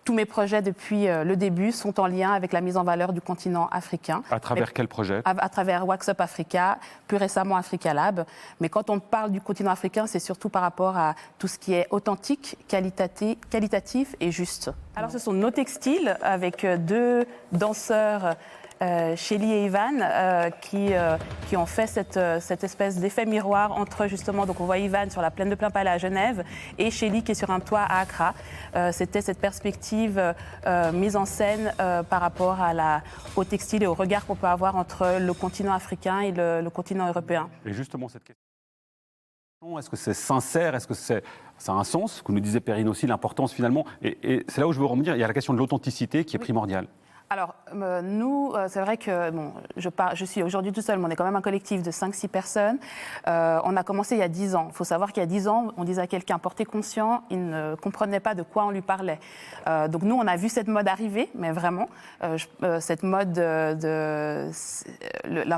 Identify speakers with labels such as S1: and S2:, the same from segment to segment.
S1: Tous mes projets depuis le début sont en lien avec la mise en valeur du continent africain.
S2: À travers quel projet?
S1: À travers Wax Up Africa, plus récemment Africa Lab. Mais quand on parle du continent africain, c'est surtout par rapport à tout ce qui est authentique, qualitatif et juste. Alors ce sont nos textiles avec deux danseurs, Shelly et Ivan, qui ont fait cette espèce d'effet miroir entre justement, donc on voit Ivan sur la plaine de Plainpalais à Genève et Shelly qui est sur un toit à Accra. C'était cette perspective mise en scène par rapport au textile et au regard qu'on peut avoir entre le continent africain et le continent européen.
S2: Et justement, cette question, est-ce que c'est sincère? Est-ce que ça a un sens? Vous nous disiez, Perrine, aussi, l'importance finalement. Et c'est là où je veux revenir. Il y a la question de l'authenticité qui est primordiale.
S1: Alors, nous, c'est vrai que bon, je suis aujourd'hui tout seul, mais on est quand même un collectif de 5-6 personnes. On a commencé il y a 10 ans. Il faut savoir qu'il y a 10 ans, on disait à quelqu'un « portez conscient », il ne comprenait pas de quoi on lui parlait. Donc nous, on a vu cette mode arriver, mais vraiment, cette mode, la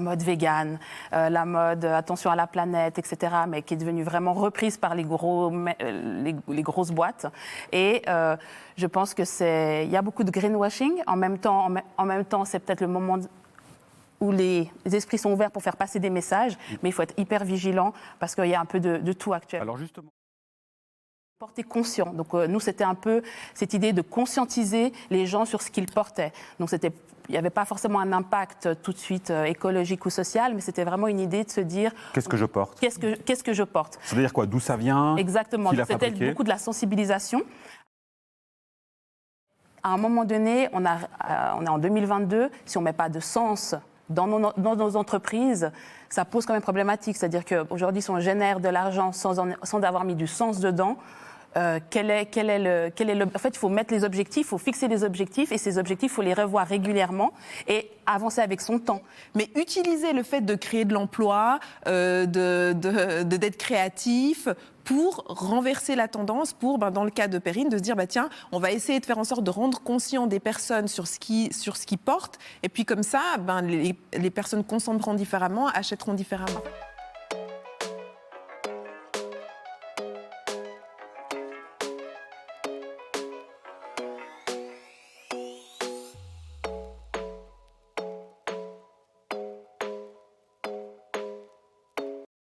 S1: mode végane, la mode attention à la planète, etc., mais qui est devenue vraiment reprise par les grosses boîtes. Et je pense qu'il y a beaucoup de greenwashing. En même temps, c'est peut-être le moment où les esprits sont ouverts pour faire passer des messages, mais il faut être hyper vigilant parce qu'il y a un peu de tout actuellement.
S2: Alors justement.
S1: Porter conscient. Donc nous, c'était un peu cette idée de conscientiser les gens sur ce qu'ils portaient. Donc il n'y avait pas forcément un impact tout de suite écologique ou social, mais c'était vraiment une idée de se dire...
S2: Qu'est-ce que je porte?
S1: Qu'est-ce que je porte?
S2: C'est-à-dire quoi? D'où ça vient?
S1: Exactement. C'était beaucoup de la sensibilisation. À un moment donné, on est en 2022, si on ne met pas de sens dans nos entreprises, ça pose quand même problématique. C'est-à-dire qu'aujourd'hui, si on génère de l'argent sans avoir mis du sens dedans, en fait, il faut mettre les objectifs, il faut fixer les objectifs, et ces objectifs, il faut les revoir régulièrement et avancer avec son temps.
S3: Mais utiliser le fait de créer de l'emploi, d'être créatif, pour renverser la tendance, pour, dans le cas de Perrine, de se dire, tiens, on va essayer de faire en sorte de rendre conscient des personnes sur ce qu'ils portent, et puis comme ça, les personnes consommeront différemment, achèteront différemment.